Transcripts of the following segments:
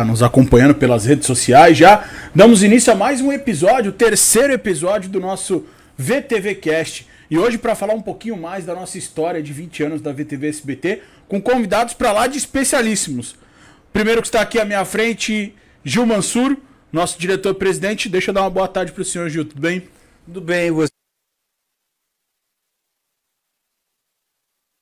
Nos acompanhando pelas redes sociais, já damos início a mais um episódio, o terceiro episódio do nosso VTV Cast. E hoje para falar um pouquinho mais da nossa história de 20 anos da VTV SBT, com convidados para lá de especialíssimos. Primeiro que está aqui à minha frente, Gil Mansur, nosso diretor-presidente. Deixa eu dar uma boa tarde para o senhor, Gil, tudo bem? Tudo bem, você?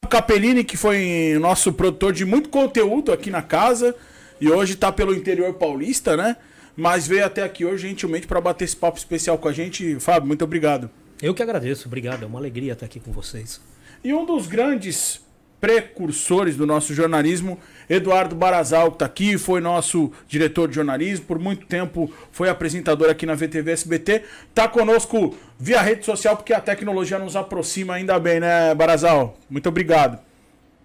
Capellini, que foi nosso produtor de muito conteúdo aqui na casa. E hoje tá pelo interior paulista, né? Mas veio até aqui hoje gentilmente para bater esse papo especial com a gente. Fábio, muito obrigado. Eu que agradeço, obrigado. É uma alegria estar aqui com vocês. E um dos grandes precursores do nosso jornalismo, Eduardo Barazal, que tá aqui, foi nosso diretor de jornalismo, por muito tempo foi apresentador aqui na VTV SBT. Tá conosco via rede social, porque a tecnologia nos aproxima ainda bem, né, Barazal? Muito obrigado.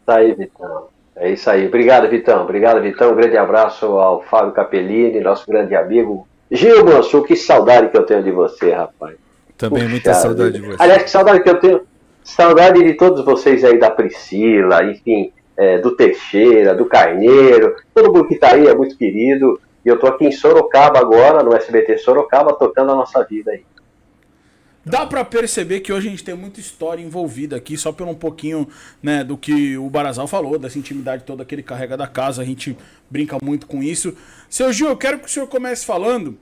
Tá aí, Vitão. É isso aí. Obrigado, Vitão. Obrigado, Vitão. Um grande abraço ao Fábio Capellini, nosso grande amigo. Gil Mansur, que saudade que eu tenho de você, rapaz. Também Puxa muita saudade de você. Aliás, que saudade que eu tenho. Saudade de todos vocês aí, da Priscila, enfim, do Teixeira, do Carneiro. Todo mundo que tá aí é muito querido. E eu tô aqui em Sorocaba agora, no SBT Sorocaba, tocando a nossa vida aí. Dá pra perceber que hoje a gente tem muita história envolvida aqui, só pelo um pouquinho, né, do que o Barazal falou, dessa intimidade toda que ele carrega da casa, a gente brinca muito com isso. Seu Gil, eu quero que o senhor comece falando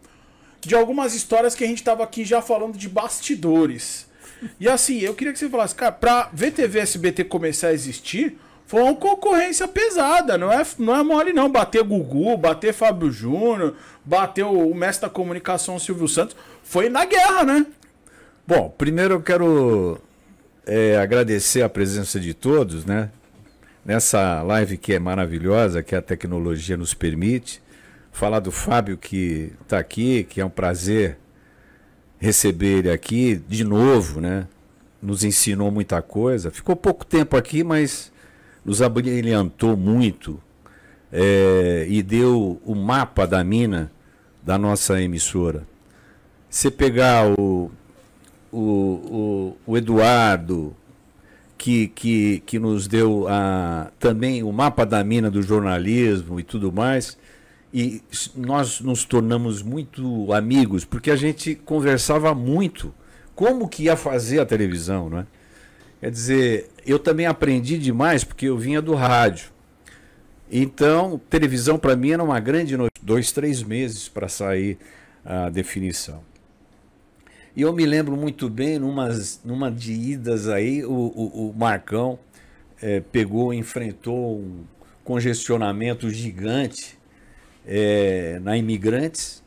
de algumas histórias que a gente tava aqui já falando de bastidores. E assim, eu queria que você falasse, cara, pra VTV SBT começar a existir, foi uma concorrência pesada, não é mole não, bater Gugu, bater Fábio Júnior, bater o mestre da comunicação Silvio Santos, foi na guerra, né? Bom, primeiro eu quero agradecer a presença de todos, né? Nessa live que é maravilhosa, que a tecnologia nos permite. Falar do Fábio que está aqui, que é um prazer receber ele aqui de novo, né? Nos ensinou muita coisa. Ficou pouco tempo aqui, mas nos abrilhantou muito e deu o mapa da mina da nossa emissora. Você pegar o Eduardo, que nos deu também o mapa da mina do jornalismo e tudo mais, e nós nos tornamos muito amigos, porque a gente conversava muito como que ia fazer a televisão, né? Quer dizer, eu também aprendi demais, porque eu vinha do rádio. Então, televisão para mim era uma grande noite, 2, 3 meses para sair a definição. E eu me lembro muito bem, numa de idas aí, o Marcão enfrentou um congestionamento gigante na Imigrantes,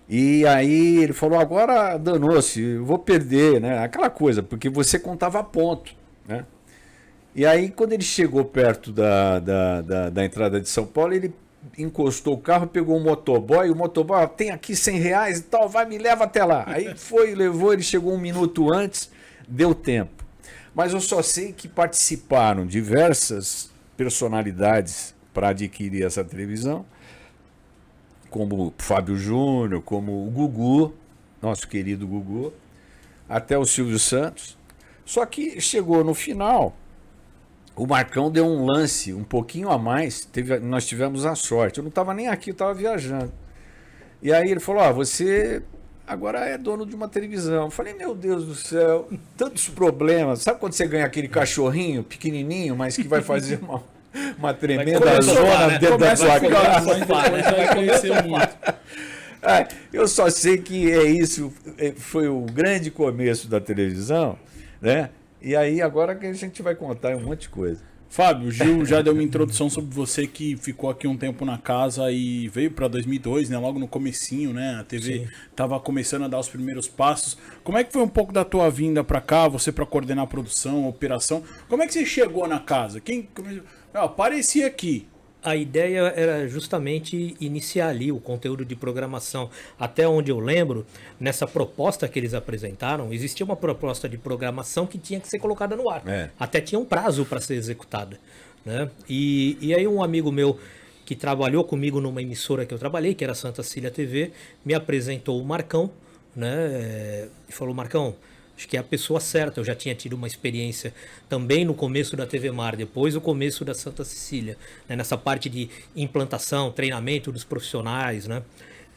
e aí ele falou, agora danou-se, vou perder, né? Aquela coisa, porque você contava ponto, né? E aí, quando ele chegou perto da entrada de São Paulo, ele encostou o carro, pegou um motoboy, e o motoboy, tem aqui R$100 e tal, vai, me leva até lá. Aí foi, levou, ele chegou 1 minuto antes, deu tempo. Mas eu só sei que participaram diversas personalidades para adquirir essa televisão, como o Fábio Júnior, como o Gugu, nosso querido Gugu, até o Silvio Santos. Só que chegou no final, o Marcão deu um lance um pouquinho a mais, nós tivemos a sorte. Eu não estava nem aqui, eu estava viajando. E aí ele falou, você agora é dono de uma televisão. Eu falei, meu Deus do céu, tantos problemas. Sabe quando você ganha aquele cachorrinho pequenininho, mas que vai fazer uma tremenda zona dentro da sua casa? Eu só sei que isso, foi o grande começo da televisão, né? E aí agora que a gente vai contar um monte de coisa. Fábio, o Gil já deu uma introdução sobre você que ficou aqui um tempo na casa e veio para 2002, né? Logo no comecinho, né? A TV estava começando a dar os primeiros passos. Como é que foi um pouco da tua vinda para cá, você para coordenar a produção, a operação? Como é que você chegou na casa? Aparecia aqui. A ideia era justamente iniciar ali o conteúdo de programação. Até onde eu lembro, nessa proposta que eles apresentaram, existia uma proposta de programação que tinha que ser colocada no ar. Até tinha um prazo para ser executada, né? E aí um amigo meu que trabalhou comigo numa emissora que eu trabalhei, que era a Santa Cília TV, me apresentou o Marcão, né? E falou, Marcão, acho que é a pessoa certa. Eu já tinha tido uma experiência também no começo da TV Mar, depois o começo da Santa Cecília, né, nessa parte de implantação, treinamento dos profissionais, né?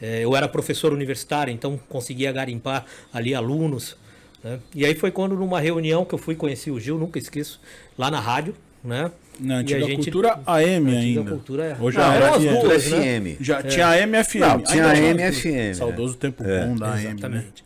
Eu era professor universitário, então conseguia garimpar ali alunos, né? E aí foi quando numa reunião que eu fui conhecer o Gil, nunca esqueço, lá na rádio, né? Na antiga cultura AM ainda. Cultura... Hoje Não, era eram as FM. duas, né? FM. Já tinha AM e FM. Não, tinha Ainda AM e FM. Saudoso tempo bom da AM. Né? Exatamente.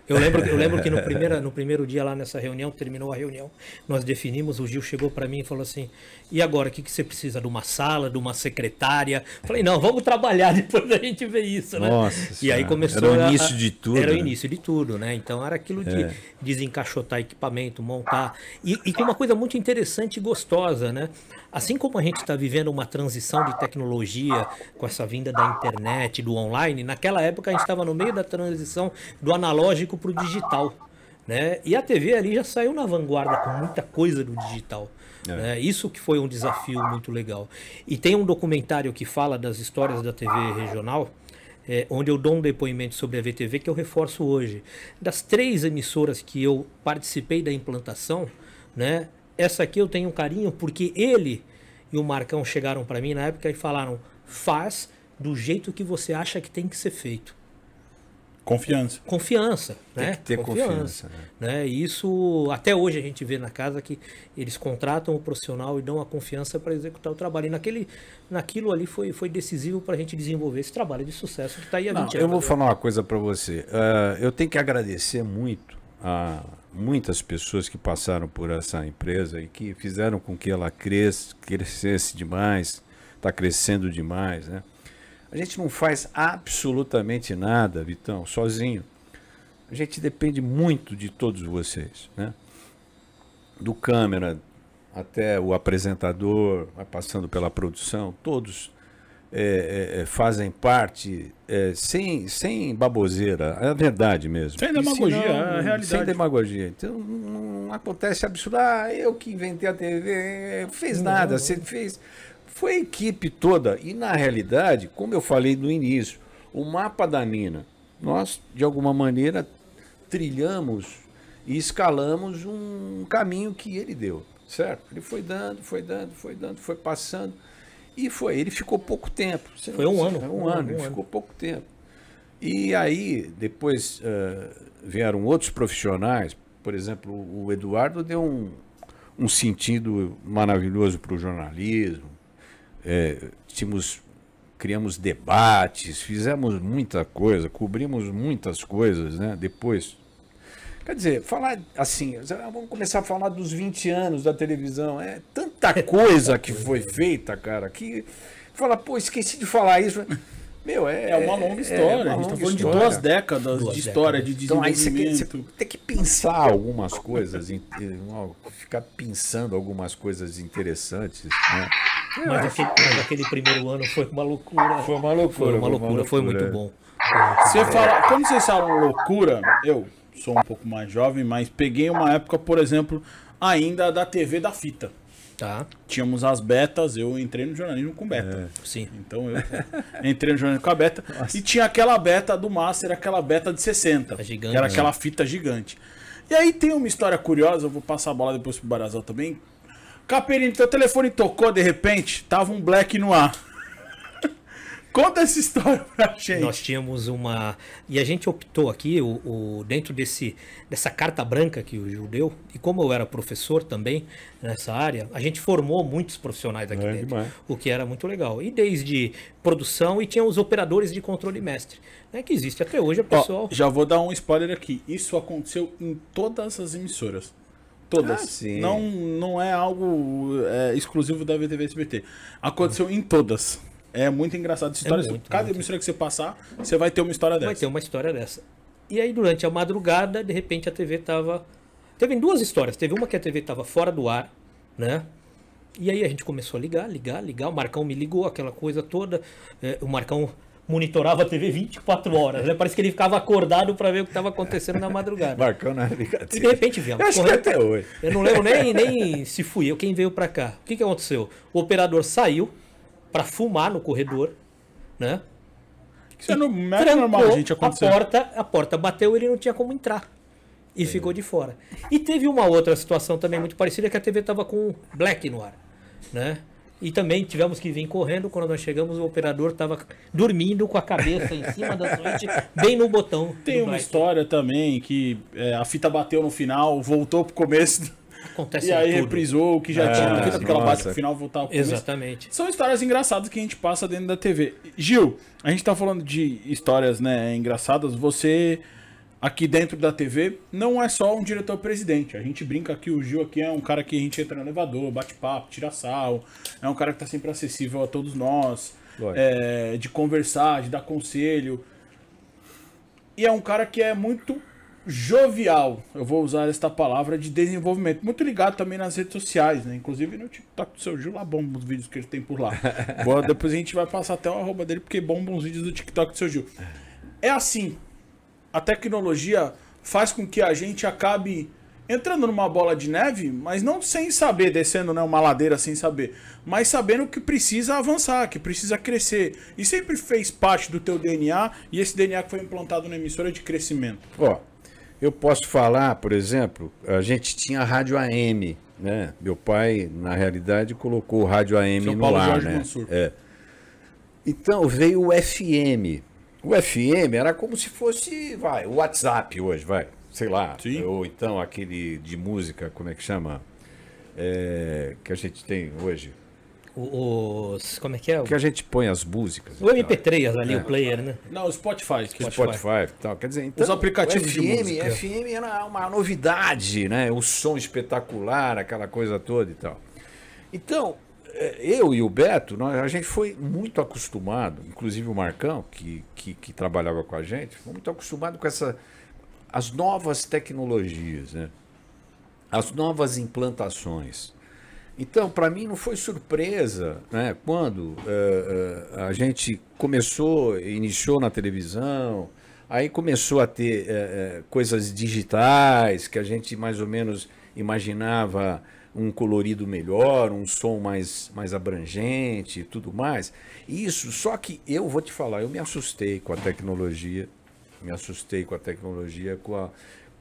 Eu lembro que no primeiro dia lá nessa reunião, terminou a reunião, nós definimos, o Gil chegou para mim e falou assim, e agora, o que você precisa? De uma sala, de uma secretária? Falei, não, vamos trabalhar depois da gente ver isso, né? Nossa e aí começou era o início de tudo. Era o né? início de tudo, né? Então era aquilo de desencaixotar equipamento, montar. E com uma coisa muito interessante e gostosa, né? Assim como a gente está vivendo uma transição de tecnologia com essa vinda da internet, do online, naquela época a gente estava no meio da transição do analógico para o digital, né? E a TV ali já saiu na vanguarda com muita coisa do digital. Né? Isso que foi um desafio muito legal. E tem um documentário que fala das histórias da TV regional, onde eu dou um depoimento sobre a VTV que eu reforço hoje. Das 3 emissoras que eu participei da implantação, né? Essa aqui eu tenho um carinho porque ele e o Marcão chegaram para mim na época e falaram, faz do jeito que você acha que tem que ser feito. Confiança. Confiança, Tem né? que ter confiança, né? E isso, até hoje a gente vê na casa que eles contratam o profissional e dão a confiança para executar o trabalho. E naquilo ali foi decisivo para a gente desenvolver esse trabalho de sucesso que está aí há 20 anos. Eu vou falar uma coisa para você. Eu tenho que agradecer muito a muitas pessoas que passaram por essa empresa e que fizeram com que ela crescesse demais, está crescendo demais, né? A gente não faz absolutamente nada, Vitão, sozinho. A gente depende muito de todos vocês, né? Do câmera até o apresentador, vai passando pela produção, todos fazem parte sem baboseira, é a verdade mesmo. Sem demagogia, é a realidade. Sem demagogia. Então não acontece absurdo. Eu que inventei a TV, fez nada, você fez. Foi a equipe toda. E na realidade, como eu falei no início, o mapa da mina, nós de alguma maneira trilhamos e escalamos um caminho que ele deu, certo? Ele foi dando, foi passando. E ele ficou pouco tempo. Foi um ano. Um ano, ele ficou pouco tempo. E aí, depois vieram outros profissionais, por exemplo, o Eduardo deu um sentido maravilhoso para o jornalismo, criamos debates, fizemos muita coisa, cobrimos muitas coisas, né? Depois. Quer dizer, falar assim, vamos começar a falar dos 20 anos da televisão. É tanta coisa que foi feita, cara, que fala, pô, esqueci de falar isso. Meu, é uma longa história. A gente tá falando de 2 décadas de história, de desenvolvimento. Então aí você tem que pensar algumas coisas, ficar pensando algumas coisas interessantes, né? Mas aquele primeiro ano foi uma loucura. Foi uma loucura. Foi muito bom. Quando vocês falam loucura, eu sou um pouco mais jovem, mas peguei uma época, por exemplo, ainda da TV da fita. Tá. Tínhamos as betas, eu entrei no jornalismo com beta. Sim. Então eu entrei no jornalismo com a beta. Nossa. E tinha aquela beta do Master, aquela beta de 60. Gigante, que era aquela fita gigante. E aí tem uma história curiosa, eu vou passar a bola depois pro Barazal também. Caperini, teu telefone tocou de repente, tava um black no ar. Conta essa história pra gente. Nós tínhamos uma... E a gente optou aqui, dentro dessa carta branca que o Gil deu, e como eu era professor também nessa área, a gente formou muitos profissionais aqui dentro, demais. O que era muito legal. E desde produção, e tinha os operadores de controle mestre, né, que existe até hoje, o pessoal... Já vou dar um spoiler aqui. Isso aconteceu em todas as emissoras. Todas. Sim. Não é algo exclusivo da VTV SBT. Aconteceu em todas. É muito engraçado essa história. Cada emissora que você passar, você vai ter uma história dessa. Vai ter uma história dessa. E aí, durante a madrugada, de repente, a TV tava... Teve 2 histórias. Teve uma que a TV tava fora do ar, né? E aí a gente começou a ligar. O Marcão me ligou, aquela coisa toda. O Marcão monitorava a TV 24 horas, né? Parece que ele ficava acordado para ver o que estava acontecendo na madrugada. Marcão na ligação. E de repente viemos. Acho que até hoje. Eu não lembro nem se fui eu quem veio para cá. O que aconteceu? O operador saiu para fumar no corredor, né? Isso é normal, gente, aconteceu. A porta bateu e ele não tinha como entrar. e ficou de fora. E teve uma outra situação também muito parecida, que a TV estava com Black no ar, né? E também tivemos que vir correndo. Quando nós chegamos, o operador estava dormindo com a cabeça em cima da switch, bem no botão. Tem uma história também que a fita bateu no final, voltou pro começo. Acontece e aí tudo. reprisou o que já tinha na fita, porque ela bate pro final, voltar pro começo. Exatamente. São histórias engraçadas que a gente passa dentro da TV. Gil, a gente tá falando de histórias, né, engraçadas. Você, aqui dentro da TV, não é só um diretor-presidente. A gente brinca que o Gil aqui é um cara que a gente entra no elevador, bate papo, tira sarro. É um cara que tá sempre acessível a todos nós. De conversar, de dar conselho. E é um cara que é muito jovial, eu vou usar esta palavra, de desenvolvimento. Muito ligado também nas redes sociais, né? Inclusive no TikTok do seu Gil, lá bombam os vídeos que ele tem por lá. Depois a gente vai passar até o arroba dele, porque bombam os vídeos do TikTok do seu Gil. É assim, a tecnologia faz com que a gente acabe entrando numa bola de neve, mas não sem saber, descendo, né, uma ladeira sem saber, mas sabendo que precisa avançar, que precisa crescer. E sempre fez parte do teu DNA, e esse DNA que foi implantado na emissora de crescimento. Ó, eu posso falar, por exemplo, a gente tinha a rádio AM, né? Meu pai, na realidade, colocou o rádio AM São no Paulo ar, Jorge né? Mansur. Então veio o FM. O FM era como se fosse, o WhatsApp hoje, sei lá. Sim. Ou então aquele de música, como é que chama? Que a gente tem hoje. Como é que é? Que a gente põe as músicas. O MP3 ali, o player, né? Não, o Spotify. Spotify e tal. Quer dizer, então, os aplicativos de música. FM era uma novidade, né? O som espetacular, aquela coisa toda e tal. Então, eu e o Beto, a gente foi muito acostumado, inclusive o Marcão, que trabalhava com a gente, foi muito acostumado com as novas tecnologias, né? As novas implantações. Então, para mim não foi surpresa, né, quando a gente iniciou na televisão, aí começou a ter coisas digitais, que a gente mais ou menos imaginava um colorido melhor, um som mais abrangente e tudo mais. Isso, só que eu vou te falar, eu me assustei com a tecnologia, com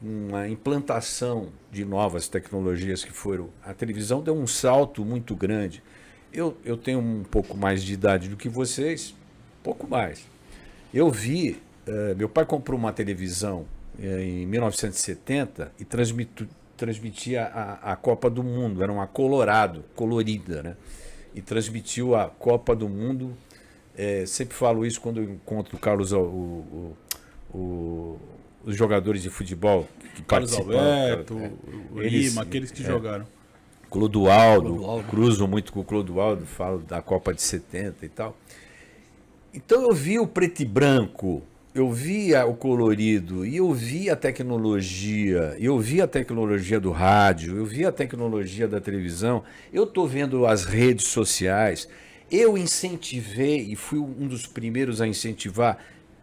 uma implantação de novas tecnologias que foram. A televisão deu um salto muito grande. Eu tenho um pouco mais de idade do que vocês, pouco mais. Eu vi, meu pai comprou uma televisão em 1970 e transmitia a Copa do Mundo, era uma colorida, né? E transmitiu a Copa do Mundo. Sempre falo isso quando eu encontro o Carlos, os jogadores de futebol que Carlos participam. Alberto, o Lima, aqueles que jogaram. Clodoaldo, cruzo muito com o Clodoaldo, falo da Copa de 70 e tal. Então eu vi o preto e branco, eu via o colorido, e eu vi a tecnologia, do rádio, eu vi a tecnologia da televisão, eu estou vendo as redes sociais, eu incentivei e fui um dos primeiros a incentivar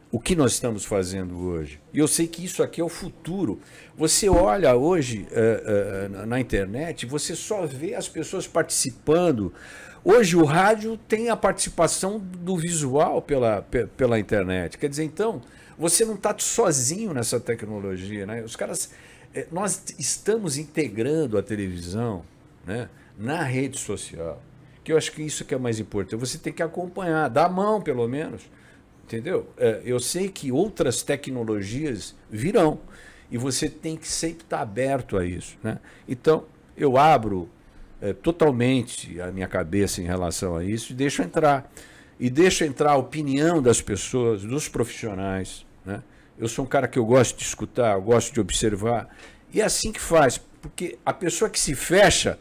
o que nós estamos fazendo hoje. E eu sei que isso aqui é o futuro. Você olha hoje na internet, você só vê as pessoas participando. Hoje o rádio tem a participação do visual pela internet. Quer dizer, então, você não está sozinho nessa tecnologia, né? Os caras, nós estamos integrando a televisão, né, na rede social. Que eu acho que isso que é mais importante. Você tem que acompanhar, dar a mão pelo menos. Entendeu? Eu sei que outras tecnologias virão e você tem que sempre estar aberto a isso, né? Então, eu abro totalmente a minha cabeça em relação a isso e deixo entrar. E deixo entrar a opinião das pessoas, dos profissionais, né? Eu sou um cara que eu gosto de escutar, eu gosto de observar. E é assim que faz, porque a pessoa que se fecha,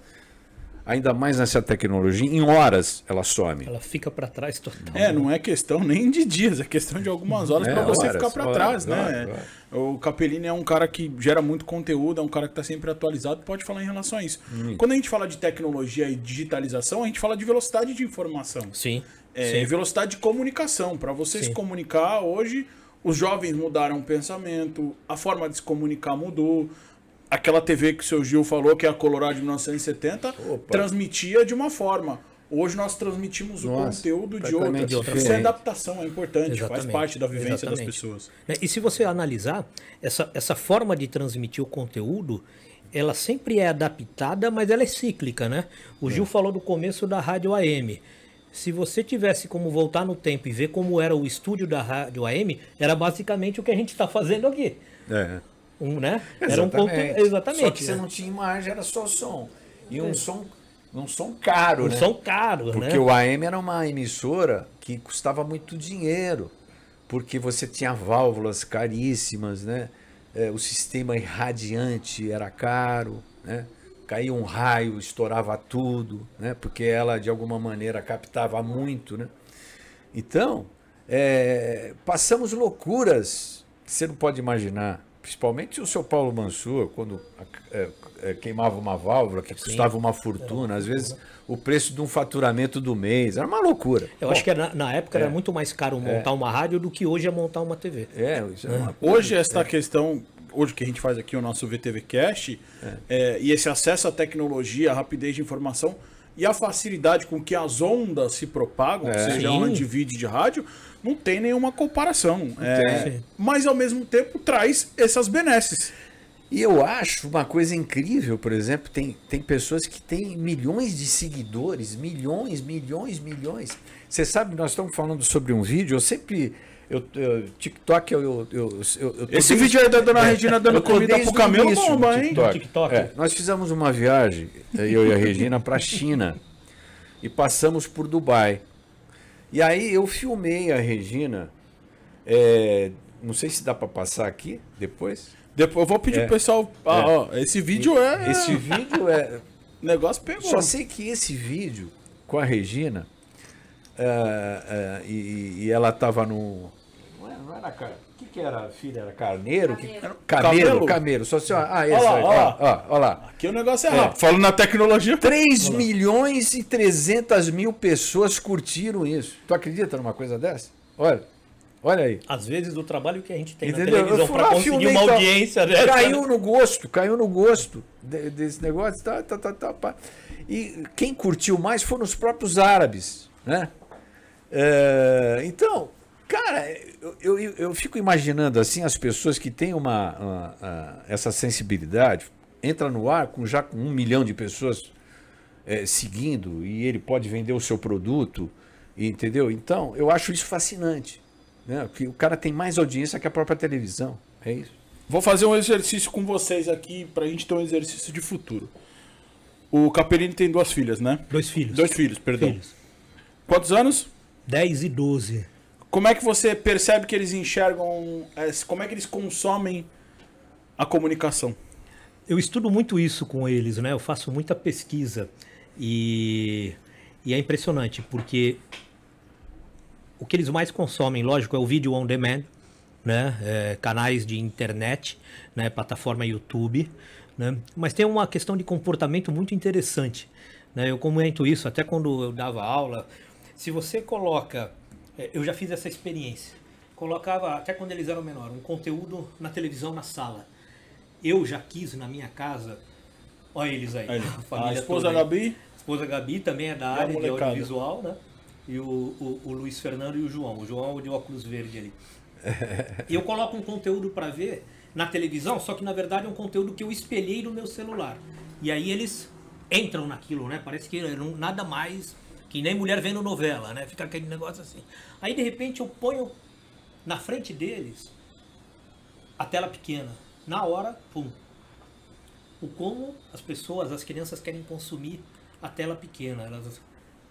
ainda mais nessa tecnologia, em horas ela some. Ela fica para trás total. Não é questão nem de dias, é questão de algumas horas para você ficar para trás, né? O Capellini é um cara que gera muito conteúdo, é um cara que está sempre atualizado, pode falar em relação a isso. Quando a gente fala de tecnologia e digitalização, a gente fala de velocidade de informação. Sim. Sim. Velocidade de comunicação. Para você se comunicar, hoje, os jovens mudaram o pensamento, a forma de se comunicar mudou. Aquela TV que o seu Gil falou, que é a Colorado de 1970, transmitia de uma forma. Hoje nós transmitimos o Nossa, conteúdo de completamente outras. Isso é diferente. adaptação, é importante, faz Exatamente. parte da vivência das Exatamente. pessoas. Né? E se você analisar, essa forma de transmitir o conteúdo, ela sempre é adaptada, mas ela é cíclica, né? O Gil falou do começo da Rádio AM. Se você tivesse como voltar no tempo e ver como era o estúdio da Rádio AM, era basicamente o que a gente está fazendo aqui. É. Né? Era um ponto. Exatamente. Só que você né? não tinha imagem, era só som. E um som caro, Um né? som caro, Porque né? o AM era uma emissora que custava muito dinheiro, porque você tinha válvulas caríssimas, né? O sistema irradiante era caro, né? Caía um raio, estourava tudo, né? Porque ela, de alguma maneira, captava muito, né? Então, passamos loucuras que você não pode imaginar. Principalmente o seu Paulo Mansur, quando queimava uma válvula que custava uma fortuna, às vezes o preço de um faturamento do mês, era uma loucura. Eu acho que na época era muito mais caro montar uma rádio do que hoje é montar uma TV. Isso é uma coisa. Hoje esta questão, hoje que a gente faz aqui o nosso VTV Cast, e esse acesso à tecnologia, a rapidez de informação e a facilidade com que as ondas se propagam, seja Sim. onde vídeo de rádio, não tem nenhuma comparação. tem. Mas ao mesmo tempo traz essas benesses. E eu acho uma coisa incrível, por exemplo, tem pessoas que têm milhões de seguidores, milhões. Você sabe, nós estamos falando sobre um vídeo, TikTok, Esse vídeo aí da Dona Regina dando eu tô comida desde pro camelo o início bomba, no hein? TikTok. Nós fizemos uma viagem, eu e a Regina, para a China e passamos por Dubai. E aí eu filmei a Regina, não sei se dá para passar aqui depois. Depois eu vou pedir pro pessoal. Esse vídeo Esse vídeo é... O negócio pegou. Só sei que esse vídeo com a Regina, e ela estava no... Não era o que era, filha? Era carneiro? Camelo. Só assim, olha lá. Aqui o negócio é rápido. Falando na tecnologia. 3 milhões e 300 mil pessoas curtiram isso. Tu acredita numa coisa dessa? Olha aí. Às vezes o trabalho que a gente tem Entendeu? na televisão para conseguir uma audiência dessa. Caiu no gosto desse negócio. Pá. E quem curtiu mais foram os próprios árabes, né? Então, cara, eu fico imaginando assim as pessoas que têm essa sensibilidade, entra no ar já com 1 milhão de pessoas seguindo e ele pode vender o seu produto, entendeu? Então, eu acho isso fascinante. Né? Que o cara tem mais audiência que a própria televisão. É isso. Vou fazer um exercício com vocês aqui pra gente ter um exercício de futuro. O Capellini tem 2 filhas, né? 2 filhos. 2 filhos, perdão. Quantos anos? 10 e 12. Como é que você percebe que eles enxergam, como é que eles consomem a comunicação? Eu estudo muito isso com eles, né? Eu faço muita pesquisa e é impressionante, porque o que eles mais consomem, lógico, é o vídeo on demand, né? Canais de internet, né? Plataforma YouTube, né? Mas tem uma questão de comportamento muito interessante, né? Eu comento isso até quando eu dava aula. Se você coloca, eu já fiz essa experiência, colocava até quando eles eram menores, um conteúdo na televisão na sala. Eu já quis na minha casa, olha eles aí, A esposa Gabi? A esposa Gabi também é da área de audiovisual, né? E o Luiz Fernando e o João. O João é o de óculos verde ali. E eu coloco um conteúdo para ver na televisão, só que na verdade é um conteúdo que eu espelhei no meu celular. E aí eles entram naquilo, né? Parece que nada mais que nem mulher vendo novela, né? Fica aquele negócio assim. Aí de repente eu ponho na frente deles a tela pequena. Na hora, pum. O como as pessoas, as crianças querem consumir a tela pequena. Elas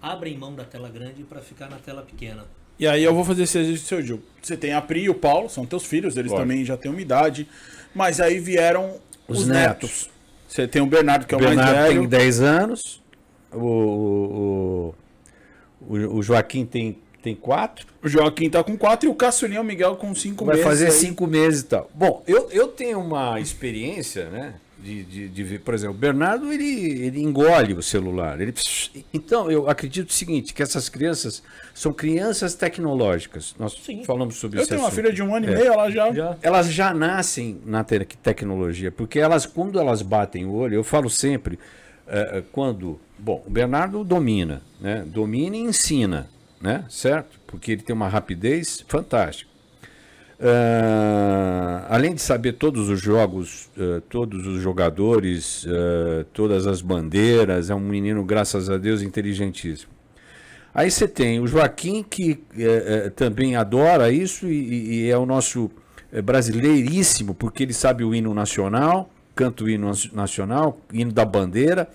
abrem mão da tela grande para ficar na tela pequena. E aí eu vou fazer esse exercício, seu Gil. Você tem a Pri e o Paulo, são teus filhos, eles também já têm uma idade. Mas aí vieram os netos. Você tem o Bernardo, que é o mais velho. Tem 10 anos. O Joaquim tem 4. O Joaquim tá com 4 e o Caçulinha, o Miguel, com 5 meses. Vai fazer aí. 5 meses e tal. Bom, eu tenho uma experiência, né? De ver, por exemplo, o Bernardo ele engole o celular. Então, eu acredito o seguinte, que essas crianças são crianças tecnológicas. Nós falamos sobre isso. Eu tenho uma filha de 1 ano e meio, ela já... Elas já nascem na tecnologia, porque quando elas batem o olho, eu falo sempre, quando... Bom, o Bernardo domina, né? Domina e ensina, né? Certo? Porque ele tem uma rapidez fantástica. Além de saber todos os jogos, todos os jogadores, todas as bandeiras, é um menino, graças a Deus, inteligentíssimo. Aí você tem o Joaquim, que também adora isso e é o nosso brasileiríssimo, porque ele sabe o hino nacional, canta o hino nacional, hino da bandeira,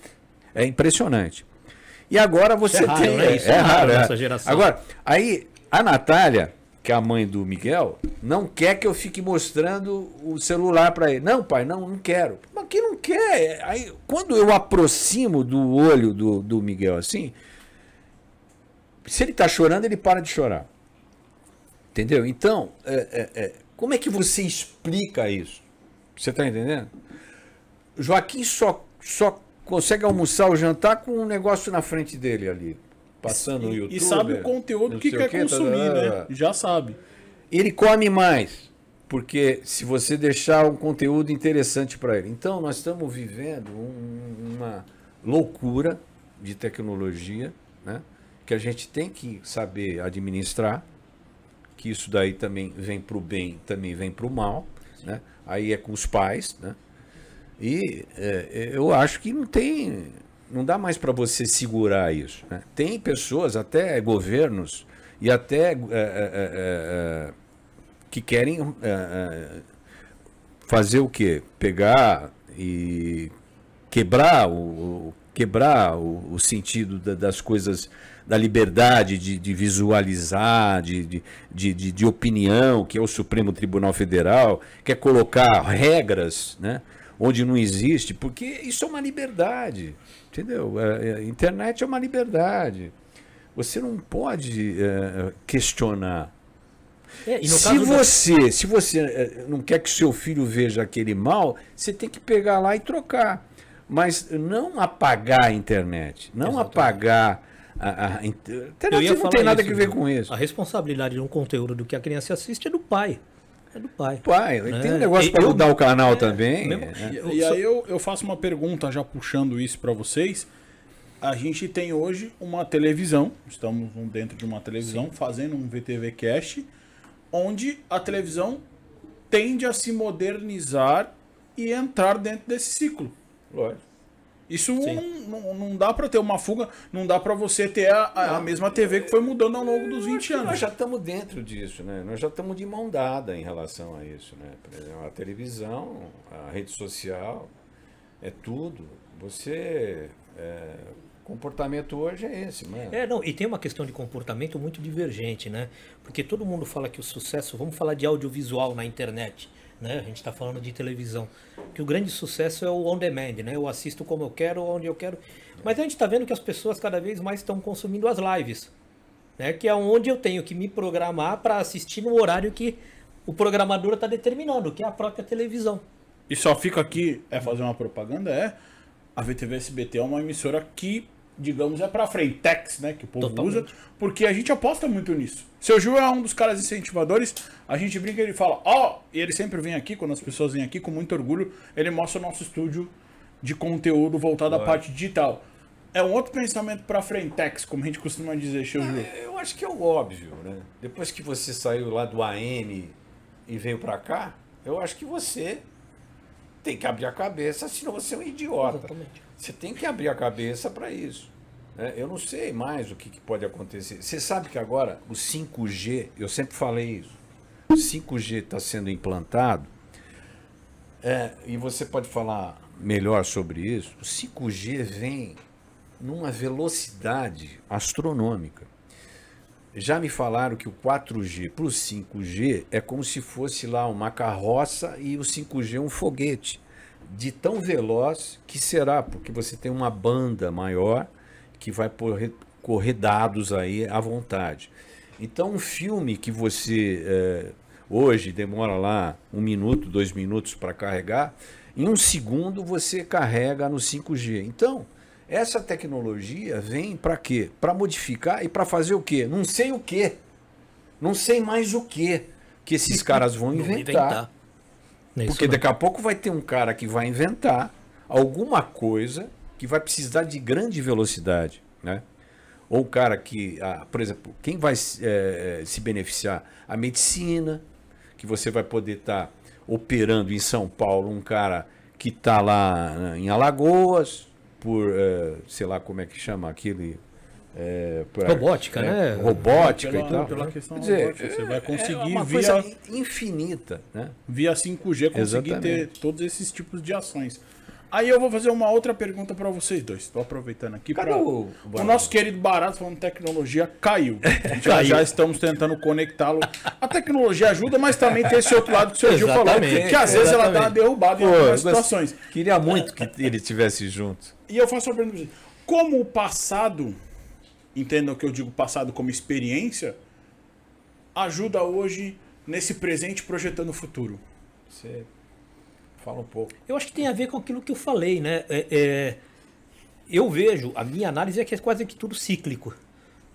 é impressionante. E agora você raro, tem... né? Isso é raro nessa geração. Agora, aí a Natália, que é a mãe do Miguel, não quer que eu fique mostrando o celular para ele. Não, pai, não quero. Mas quem não quer? Aí, quando eu aproximo do olho do Miguel assim, se ele está chorando, ele para de chorar. Entendeu? Então, como é que você explica isso? Você está entendendo? Joaquim só consegue almoçar ou jantar com um negócio na frente dele ali. Passando no YouTube. E sabe o conteúdo que quer consumir, né? Já sabe. Ele come mais, porque se você deixar um conteúdo interessante para ele. Então, nós estamos vivendo uma loucura de tecnologia, né? Que a gente tem que saber administrar, que isso daí também vem para o bem, também vem para o mal, né? Aí é com os pais, né? E eu acho que não dá mais para você segurar isso, né? Tem pessoas, até governos, e até que querem fazer o quê? Pegar e quebrar o sentido das coisas, da liberdade de visualizar, de opinião, que é o Supremo Tribunal Federal, quer colocar regras, né, onde não existe, porque isso é uma liberdade, entendeu? A internet é uma liberdade. Você não pode questionar. Se você não quer que seu filho veja aquele mal, você tem que pegar lá e trocar. Mas não apagar a internet, não Exatamente. apagar a internet, não tem nada a ver com isso. A responsabilidade de um conteúdo do que a criança assiste é do pai. É do pai. Né? Tem um negócio para mudar o canal também. E aí eu faço uma pergunta já puxando isso para vocês. A gente tem hoje uma televisão, estamos dentro de uma televisão, sim, fazendo um VTV Cast, onde a televisão tende a se modernizar e entrar dentro desse ciclo. Lógico. Isso não dá para ter uma fuga, não dá para você ter a mesma TV que foi mudando ao longo dos 20 anos. Nós já estamos dentro disso, né? Nós já estamos de mão dada em relação a isso, né? Por exemplo, a televisão, a rede social, é tudo. O comportamento hoje é esse, mano. E tem uma questão de comportamento muito divergente, né? Porque todo mundo fala que o sucesso, vamos falar de audiovisual na internet, né? A gente está falando de televisão, que o grande sucesso é o on demand, né? Eu assisto como eu quero, onde eu quero. Mas a gente está vendo que as pessoas cada vez mais estão consumindo as lives, né? Que é onde eu tenho que me programar para assistir no horário que o programador está determinando, que é a própria televisão. E só fica aqui, fazer uma propaganda, a VTV SBT é uma emissora que, digamos, é pra frentex, né? Que o povo usa, porque a gente aposta muito nisso. Seu Gil é um dos caras incentivadores, a gente brinca e ele fala, e ele sempre vem aqui, quando as pessoas vêm aqui, com muito orgulho, ele mostra o nosso estúdio de conteúdo voltado à parte digital. É um outro pensamento pra frentex, como a gente costuma dizer, seu Gil. Eu acho que é o óbvio, né? Depois que você saiu lá do AM e veio pra cá, eu acho que você tem que abrir a cabeça, senão você é um idiota. Exatamente. Você tem que abrir a cabeça para isso. Eu não sei mais o que pode acontecer. Você sabe que agora o 5G, eu sempre falei isso, o 5G está sendo implantado, e você pode falar melhor sobre isso. O 5G vem numa velocidade astronômica. Já me falaram que o 4G para o 5G é como se fosse lá uma carroça e o 5G um foguete. De tão veloz que será, porque você tem uma banda maior que vai correr dados aí à vontade. Então, um filme que você hoje demora lá 1 minuto, 2 minutos para carregar, em 1 segundo você carrega no 5G. Então, essa tecnologia vem para quê? Para modificar e para fazer o quê? Não sei o quê. Não sei mais o quê que esses caras vão inventar. Porque daqui a pouco vai ter um cara que vai inventar alguma coisa que vai precisar de grande velocidade, né? Ou o cara que, por exemplo, quem vai se beneficiar? A medicina, que você vai poder estar operando em São Paulo um cara que está lá em Alagoas, por, sei lá como é que chama aquele... robótica, né? Robótica pela, e tal. pela questão Quer dizer, robótica, você vai conseguir uma via, coisa infinita, né? via 5G conseguir ter Exatamente. todos esses tipos de ações. Aí eu vou fazer uma outra pergunta para vocês dois. Estou aproveitando aqui Cadê para o o nosso querido Barato falando de tecnologia caiu. Já estamos tentando conectá-lo. A tecnologia ajuda, mas também tem esse outro lado que o seu Gil falou, Exatamente, que às vezes ela dá uma exatamente. derrubada em Pô, algumas mas situações. Queria muito que ele estivesse junto. E eu faço uma pergunta pra vocês. Como o passado, entendam que eu digo passado como experiência, ajuda hoje nesse presente projetando o futuro? Você fala um pouco. Eu acho que tem a ver com aquilo que eu falei, né? Eu vejo, a minha análise é que é quase que tudo cíclico,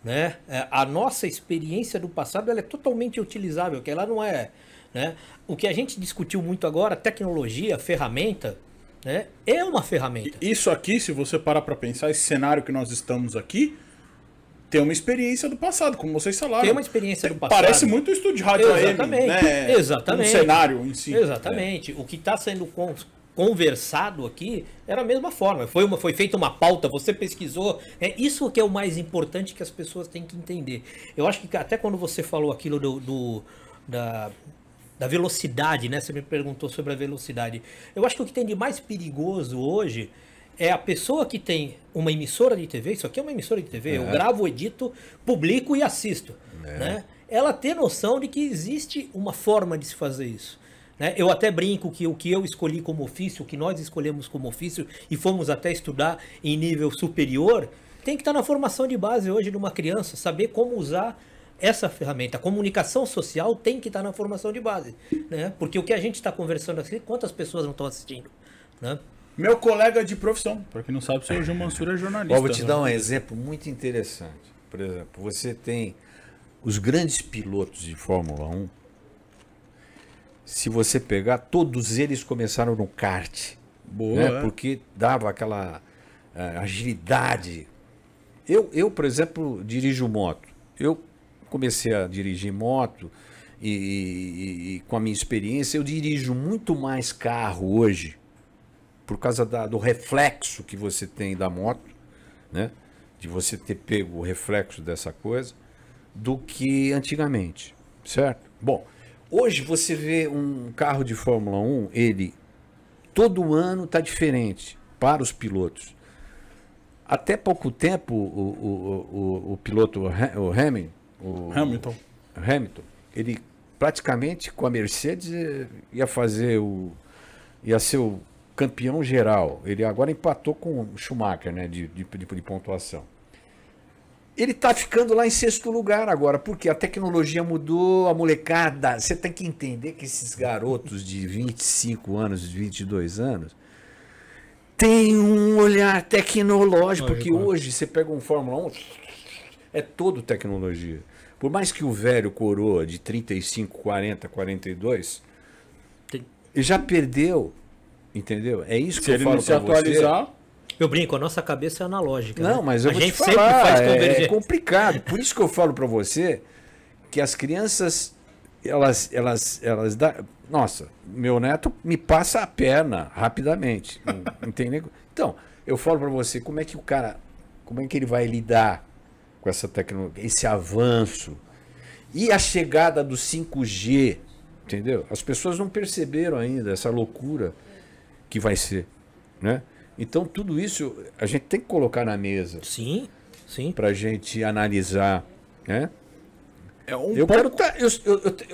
né? A nossa experiência do passado ela é totalmente utilizável, que ela não é, né? O que a gente discutiu muito agora, tecnologia, ferramenta, né? É uma ferramenta. Isso aqui, se você parar para pensar, esse cenário que nós estamos aqui, tem uma experiência do passado, como vocês falaram. Tem uma experiência do passado. Parece muito um estúdio de rádio AM, Exatamente, né? exatamente. Um cenário em si. Exatamente. O que está sendo conversado aqui era a mesma forma. Foi feita uma pauta, você pesquisou. É isso que é o mais importante que as pessoas têm que entender. Eu acho que até quando você falou aquilo da velocidade, né? Você me perguntou sobre a velocidade. Eu acho que o que tem de mais perigoso hoje é a pessoa que tem uma emissora de TV, isso aqui é uma emissora de TV, eu gravo, edito, publico e assisto. Né? Ela ter noção de que existe uma forma de se fazer isso. Né? Eu até brinco que o que eu escolhi como ofício, o que nós escolhemos como ofício e fomos até estudar em nível superior, tem que estar na formação de base hoje de uma criança, saber como usar essa ferramenta. A comunicação social tem que estar na formação de base. Né? Porque o que a gente está conversando aqui, quantas pessoas não estão assistindo? Né? Meu colega de profissão, para quem não sabe, o seu Gil Mansur é jornalista. Ó, vou te dar um exemplo muito interessante. Por exemplo, você tem os grandes pilotos de Fórmula 1. Se você pegar, todos eles começaram no kart. Boa, Né? Porque dava aquela agilidade. Eu, por exemplo, dirijo moto. Eu comecei a dirigir moto e com a minha experiência, eu dirijo muito mais carro hoje por causa do reflexo que você tem da moto, né? De você ter pego o reflexo dessa coisa, do que antigamente, certo? Bom, hoje você vê um carro de Fórmula 1, ele todo ano está diferente para os pilotos. Até pouco tempo, o piloto, o Hamilton, ele praticamente com a Mercedes ia ser o campeão geral. Ele agora empatou com o Schumacher, né, de pontuação. Ele está ficando lá em sexto lugar agora, porque a tecnologia mudou, a molecada. Você tem que entender que esses garotos de 25 anos, de 22 anos, têm um olhar tecnológico, porque hoje você pega um Fórmula 1, é todo tecnologia. Por mais que o velho coroa de 35, 40, 42, ele já perdeu. Entendeu? É isso que eu falo para você. Eu brinco, a nossa cabeça é analógica. Não, né? mas eu vou te falar, é complicado. Por isso que eu falo para você que as crianças, elas nossa, meu neto me passa a perna rapidamente. Entendeu? Então, eu falo para você, como é que ele vai lidar com essa tecnologia, esse avanço e a chegada do 5G, entendeu? As pessoas não perceberam ainda essa loucura que vai ser, né? Então tudo isso a gente tem que colocar na mesa. Sim, sim. Pra gente analisar, né? Eu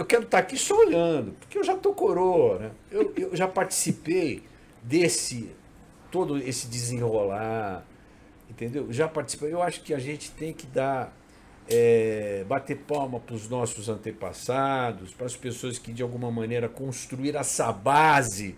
quero estar aqui só olhando, porque eu já tô coroa, né? Eu já participei todo esse desenrolar, entendeu? Já participei. Eu acho que a gente tem que bater palma para os nossos antepassados, para as pessoas que de alguma maneira construíram essa base,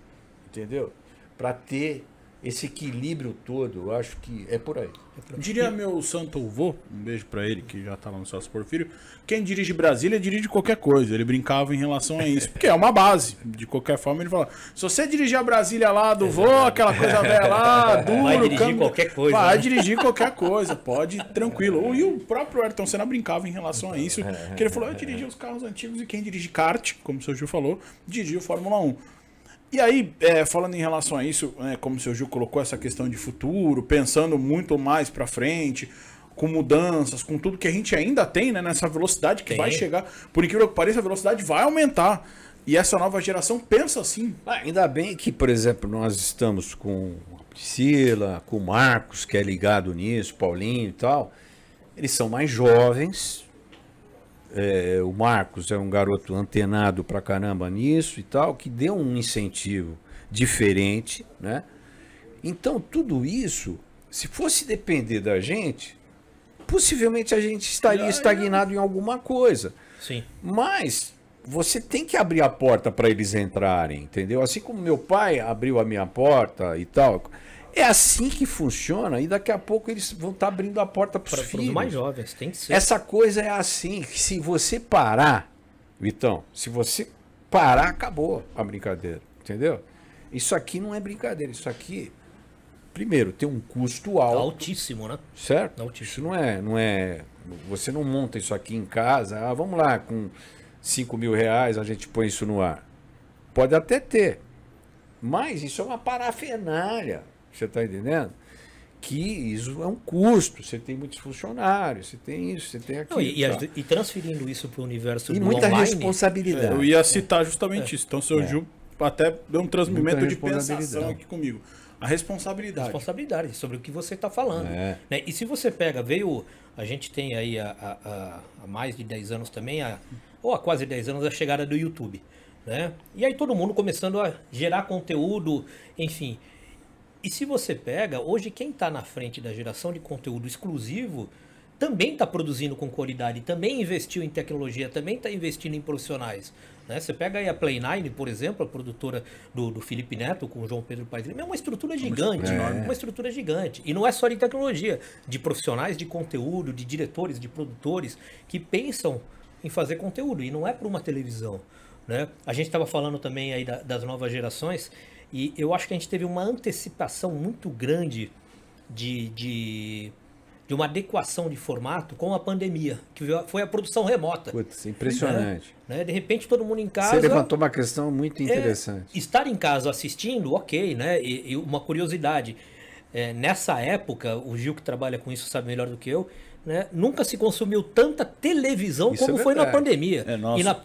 entendeu? Para ter esse equilíbrio todo, eu acho que é por aí. Diria meu santo avô, um beijo pra ele, que já tá lá no Celso Porfírio, quem dirige Brasília dirige qualquer coisa. Ele brincava em relação a isso, porque é uma base. De qualquer forma, ele fala: se você dirigir a Brasília lá do vô, aquela coisa velha lá, duro, Vai dirigir qualquer coisa. Vai né? dirigir qualquer coisa, pode, tranquilo. E o próprio Ayrton Senna brincava em relação a isso, que ele falou: eu dirigi os carros antigos e quem dirige kart, como o seu Gil falou, dirigiu Fórmula 1. E aí, falando em relação a isso, como o seu Gil colocou, essa questão de futuro, pensando muito mais pra frente, com mudanças, com tudo que a gente ainda tem, né, nessa velocidade que vai chegar, por incrível que pareça, a velocidade vai aumentar. E essa nova geração pensa assim. Ainda bem que, por exemplo, nós estamos com a Priscila, com o Marcos, que é ligado nisso, Paulinho e tal. Eles são mais jovens. O Marcos é um garoto antenado pra caramba nisso e tal, que deu um incentivo diferente, né? Então, tudo isso, se fosse depender da gente, possivelmente a gente estaria estagnado em alguma coisa. Sim. Mas você tem que abrir a porta para eles entrarem, entendeu? Assim como meu pai abriu a minha porta e tal. É assim que funciona e daqui a pouco eles vão estar abrindo a porta para os filhos. Os mais jovens, tem que ser. Essa coisa é assim, que se você parar, Vitão, se você parar, acabou a brincadeira, entendeu? Isso aqui não é brincadeira, isso aqui, primeiro, tem um custo alto. Altíssimo, né? Certo? Altíssimo. Isso não é, você não monta isso aqui em casa, vamos lá, com 5 mil reais a gente põe isso no ar. Pode até ter, mas isso é uma parafernália. Você está entendendo? Que isso é um custo. Você tem muitos funcionários, você tem isso, você tem aquilo. E transferindo isso para o universo e do muita online, responsabilidade. Eu ia citar justamente isso. Então o seu Gil até deu um transmimento de pensação aqui comigo. A responsabilidade sobre o que você está falando. Né? E se você pega, a gente tem aí há mais de 10 anos também, ou há quase 10 anos, a chegada do YouTube. Né? E aí todo mundo começando a gerar conteúdo, enfim. E se você pega, hoje quem está na frente da geração de conteúdo exclusivo também está produzindo com qualidade, também investiu em tecnologia, também está investindo em profissionais. Né? Você pega aí a Play9, por exemplo, a produtora do Felipe Neto com o João Pedro Paes Lima, é uma estrutura gigante, uma estrutura gigante. E não é só de tecnologia, de profissionais de conteúdo, de diretores, de produtores que pensam em fazer conteúdo, e não é para uma televisão. Né? A gente estava falando também aí das novas gerações, e eu acho que a gente teve uma antecipação muito grande de uma adequação de formato com a pandemia, que foi a produção remota. Putz, impressionante. Né? De repente todo mundo em casa... Você levantou uma questão muito interessante. Estar em casa assistindo, ok, né? E uma curiosidade, nessa época, o Gil que trabalha com isso sabe melhor do que eu, né? Nunca se consumiu tanta televisão Isso como foi na pandemia.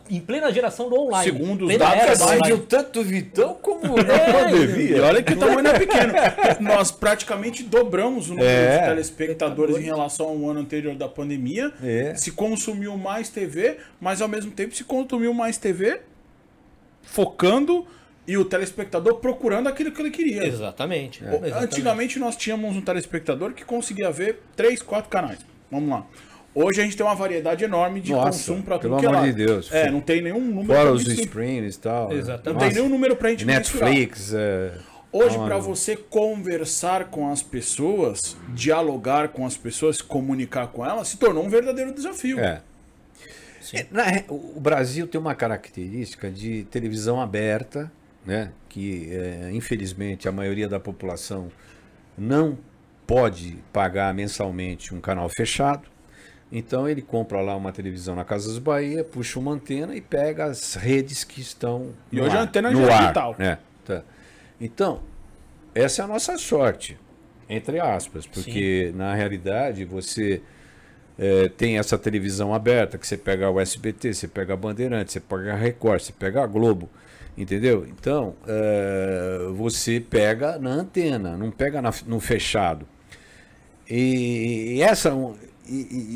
Em plena geração do online. Segundo os dados, você viu tanto Vitão como na pandemia. E olha que o tamanho é pequeno. Nós praticamente dobramos o número de telespectadores em relação ao ano anterior da pandemia. Se consumiu mais TV, mas ao mesmo tempo se consumiu mais TV focando e o telespectador procurando aquilo que ele queria. Exatamente. Antigamente nós tínhamos um telespectador que conseguia ver 3, 4 canais. Vamos lá. Hoje a gente tem uma variedade enorme de consumo para tudo que é lado. Pelo amor de Deus. Não tem nenhum número. Fora os streams e tal. Exatamente. Não tem nenhum número pra gente Netflix. Hoje, para você conversar com as pessoas, dialogar com as pessoas, comunicar com elas, se tornou um verdadeiro desafio. O Brasil tem uma característica de televisão aberta, né? Que infelizmente a maioria da população não pode pagar mensalmente um canal fechado. Então ele compra lá uma televisão na Casas Bahia, puxa uma antena e pega as redes que estão no hoje ar, a antena já é digital. Tá. Então, essa é a nossa sorte, entre aspas, porque na realidade você tem essa televisão aberta, que você pega o SBT, você pega a Bandeirantes, você pega a Record, você pega a Globo, entendeu? Então, você pega na antena, não pega no fechado. E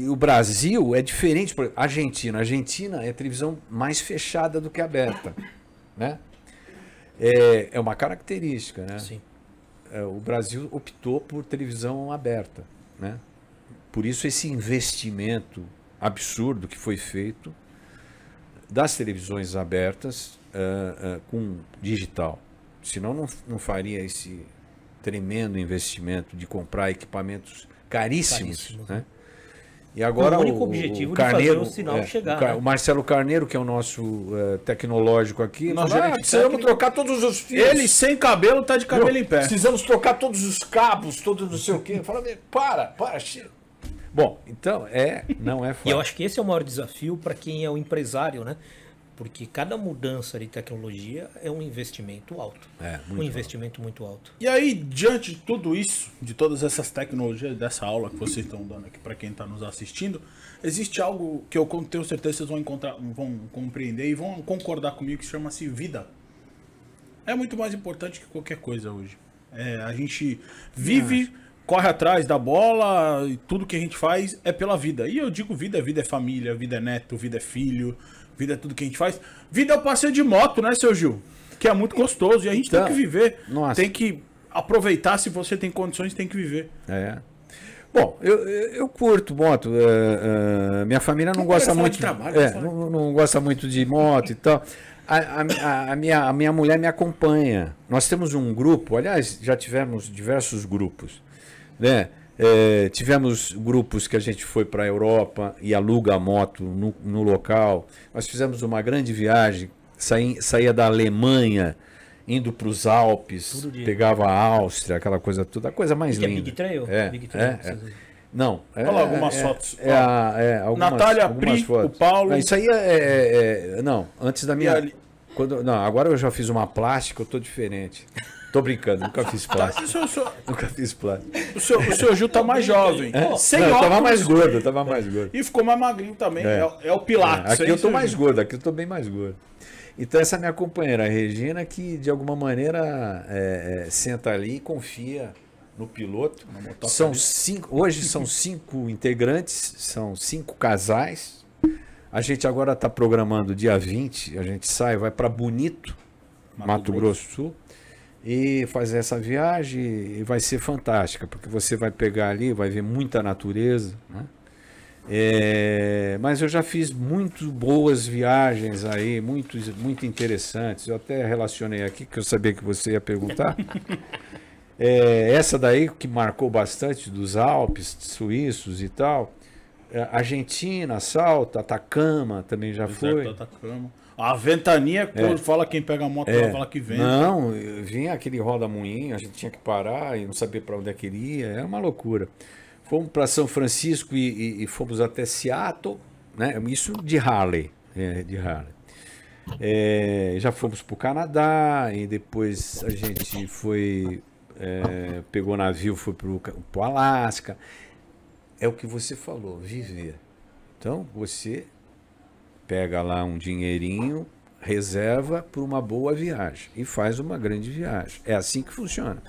o Brasil é diferente. Por exemplo, Argentina é a televisão mais fechada do que aberta, né? É uma característica, né? Sim. O Brasil optou por televisão aberta, né? Por isso esse investimento absurdo que foi feito das televisões abertas com digital. Senão não faria tremendo investimento de comprar equipamentos caríssimos, Caríssimos, né? E agora Com o único objetivo de Carneiro, fazer o sinal chegar, né? o Marcelo Carneiro, que é o nosso tecnológico aqui, Nosso falou, gerente precisamos técnico. trocar todos os fios. Ele sem cabelo tá de cabelo em pé. Precisamos trocar todos os cabos, todos não sei o quê. Fala, para, chega. Bom, então não é fácil. E eu acho que esse é o maior desafio para quem é o empresário, né? Porque cada mudança de tecnologia é um investimento alto. Muito investimento muito alto. E aí, diante de tudo isso, de todas essas tecnologias, dessa aula que vocês estão dando aqui para quem está nos assistindo, existe algo que eu tenho certeza que vocês vão compreender e vão concordar comigo, que chama-se vida. É muito mais importante que qualquer coisa hoje. A gente vive, corre atrás da bola, e tudo que a gente faz é pela vida. E eu digo vida é família, vida é neto, vida é filho, vida é tudo que a gente faz. Vida é o passeio de moto, né, seu Gil? Que é muito gostoso. E a gente Então, tem que viver. nossa. Tem que aproveitar. Se você tem condições, tem que viver. Bom, eu curto moto. Minha família não gosta muito. Trabalho, não gosta muito de moto e tal. A minha mulher me acompanha. Nós temos um grupo, aliás, já tivemos diversos grupos, né? Tivemos grupos que a gente foi para a Europa e aluga a moto no local. Nós fizemos uma grande viagem, saía da Alemanha, indo para os Alpes, pegava a Áustria, aquela coisa toda, a coisa mais Que é linda. Big Trail? Big Não. Olha lá algumas fotos. Algumas, Natália, algumas Pri, fotos. o Paulo. Isso aí não, antes da minha... agora eu já fiz uma plástica, eu tô diferente. Tô brincando, nunca fiz plástica. Nunca fiz plástica. O seu Gil tá mais jovem. Sem eu tava óculos. mais gordo, E ficou mais magrinho também. É o Pilates. Aqui eu tô mais gordo, aqui eu tô bem mais gordo. Então essa minha companheira, a Regina, que de alguma maneira senta ali e confia no piloto. Hoje são 5 integrantes, são 5 casais. A gente agora está programando dia 20, a gente vai para Bonito, Mato Grosso do Sul, e fazer essa viagem, e vai ser fantástica, porque você vai pegar ali, vai ver muita natureza, né? Mas eu já fiz muito boas viagens aí, muito interessantes. Eu até relacionei aqui, que eu sabia que você ia perguntar. Essa daí que marcou bastante, dos Alpes suíços e tal. Argentina, Salto, Atacama também já foi. Atacama. A ventania, quando fala quem pega a moto, fala que vem. Não, vinha aquele roda-moinho, a gente tinha que parar e não sabia para onde é que iria, era uma loucura. Fomos para São Francisco e fomos até Seattle, né? Isso de Harley. Já fomos para o Canadá e depois a gente foi, pegou navio, foi para o Alasca. É o que você falou, viver. Então você pega lá um dinheirinho, reserva para uma boa viagem e faz uma grande viagem. É assim que funciona.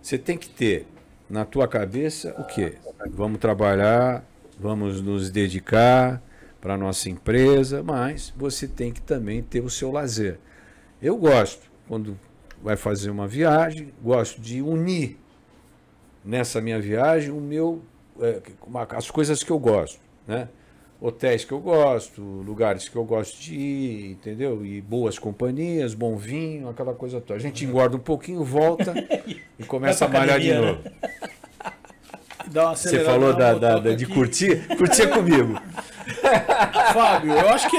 Você tem que ter na tua cabeça o quê? Vamos trabalhar, vamos nos dedicar para a nossa empresa, mas você tem que também ter o seu lazer. Eu gosto, quando vai fazer uma viagem, gosto de unir nessa minha viagem as coisas que eu gosto, né? Hotéis que eu gosto, lugares que eu gosto de ir, entendeu? E boas companhias, bom vinho, aquela coisa toda. A gente engorda um pouquinho, volta e começa a malhar de novo. Você falou de curtir comigo. Fábio, eu acho que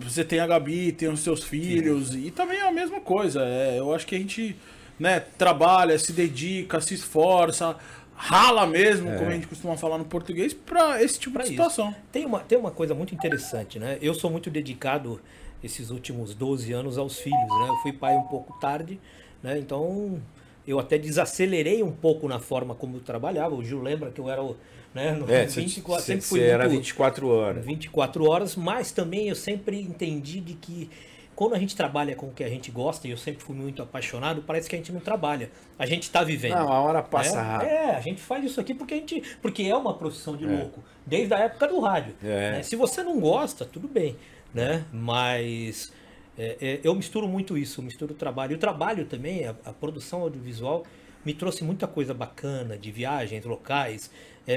você tem a Gabi, tem os seus filhos, e também é a mesma coisa. Eu acho que a gente, né, trabalha, se dedica, se esforça, rala mesmo, como a gente costuma falar no português, para esse tipo de situação. Tem uma coisa muito interessante, né? Eu sou muito dedicado esses últimos 12 anos aos filhos, né? Eu fui pai um pouco tarde, né? Então eu até desacelerei um pouco na forma como eu trabalhava. O Gil lembra que eu era, né, no 24, sempre fui era 24 horas. 24 horas, mas também eu sempre entendi de que quando a gente trabalha com o que a gente gosta, e eu sempre fui muito apaixonado, parece que a gente não trabalha. A gente está vivendo. Não, a hora passa rápido. A gente faz isso aqui porque é uma profissão de louco, desde a época do rádio. Né? Se você não gosta, tudo bem, né? Mas eu misturo muito isso, misturo o trabalho. E o trabalho também, a produção audiovisual, me trouxe muita coisa bacana de viagens, locais.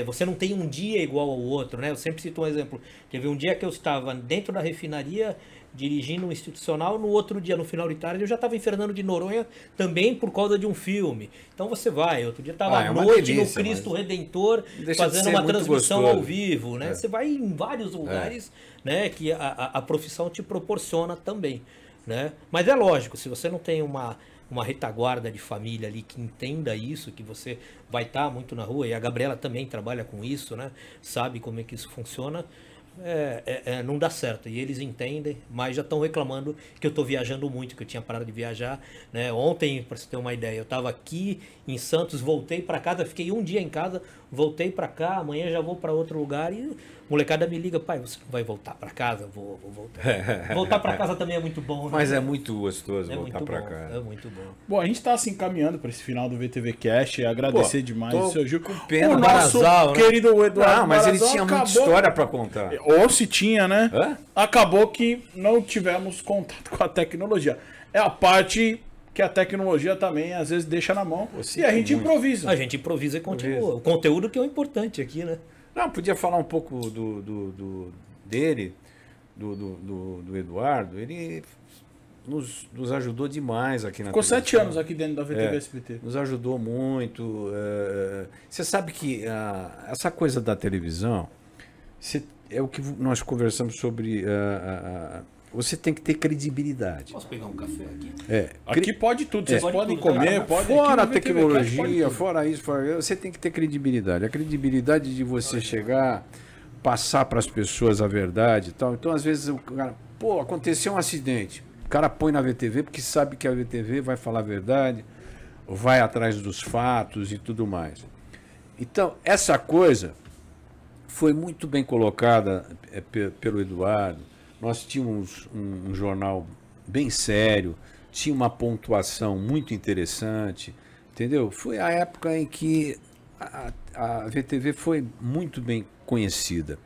Você não tem um dia igual ao outro, né? Eu sempre cito um exemplo. Teve um dia que eu estava dentro da refinaria dirigindo um institucional, no outro dia, no final de tarde, eu já estava em Fernando de Noronha também por causa de um filme. Então você vai, outro dia estava à noite no Cristo Redentor fazendo uma transmissão ao vivo, né? Você vai em vários lugares, né, que a profissão te proporciona também, né? Mas é lógico, se você não tem uma retaguarda de família ali que entenda isso, que você vai estar muito na rua, e a Gabriela também trabalha com isso, né? Sabe como é que isso funciona. Não dá certo, e eles entendem, mas já estão reclamando que eu estou viajando muito, que eu tinha parado de viajar, né? Ontem, para você ter uma ideia, eu estava aqui em Santos, voltei para casa, fiquei um dia em casa, voltei para cá, amanhã já vou para outro lugar, e a molecada me liga: pai, você não vai voltar para casa? Vou voltar. Voltar para casa também é muito bom, né? Mas é muito gostoso voltar para casa. É muito bom. Bom, a gente está se encaminhando para esse final do VTV Cast, agradecer demais o seu Gil. Com pena, o nosso Barazal, querido Eduardo mas ele Barazal tinha muita história para contar. Ou se tinha, né? Hã? Acabou que não tivemos contato com a tecnologia. É a parte que a tecnologia também às vezes deixa na mão e a gente improvisa. A gente improvisa e continua. O conteúdo que é o importante aqui, né? Não, podia falar um pouco dele, do Eduardo. Ele nos ajudou demais aqui na Ficou 7 televisão. anos aqui dentro da VTV SBT. Nos ajudou muito. Você sabe que essa coisa da televisão é o que nós conversamos sobre. Você tem que ter credibilidade. Posso pegar um café aqui? Aqui pode tudo, vocês podem comer, podem. Fora a aqui no VTV Cast tecnologia, pode fora isso, você tem que ter credibilidade. A credibilidade de você chegar, passar para as pessoas a verdade e tal. Então, às vezes, o cara, aconteceu um acidente. O cara põe na VTV porque sabe que a VTV vai falar a verdade, vai atrás dos fatos e tudo mais. Então, essa coisa foi muito bem colocada pelo Eduardo. Nós tínhamos um jornal bem sério, tinha uma pontuação muito interessante, entendeu? Foi a época em que a VTV foi muito bem conhecida.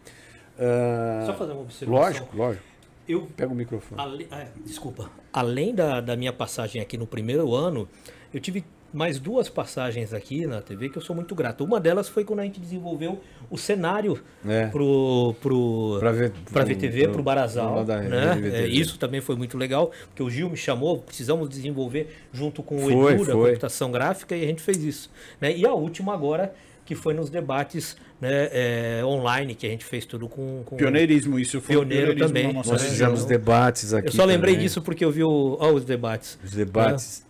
Só fazer uma observação. Lógico. Eu Pega o microfone. Desculpa. Além da minha passagem aqui no primeiro ano, eu tive mais 2 passagens aqui na TV que eu sou muito grato. Uma delas foi quando a gente desenvolveu o cenário para VTV, para o Barazal. Né? Isso também foi muito legal, porque o Gil me chamou, precisamos desenvolver junto com o Edu da computação gráfica, e a gente fez isso. Né? E a última agora, que foi nos debates, né, online, que a gente fez tudo com pioneirismo, isso foi pioneiro também. Nós fizemos debates aqui. Eu só lembrei também. disso porque eu vi os debates. Os debates,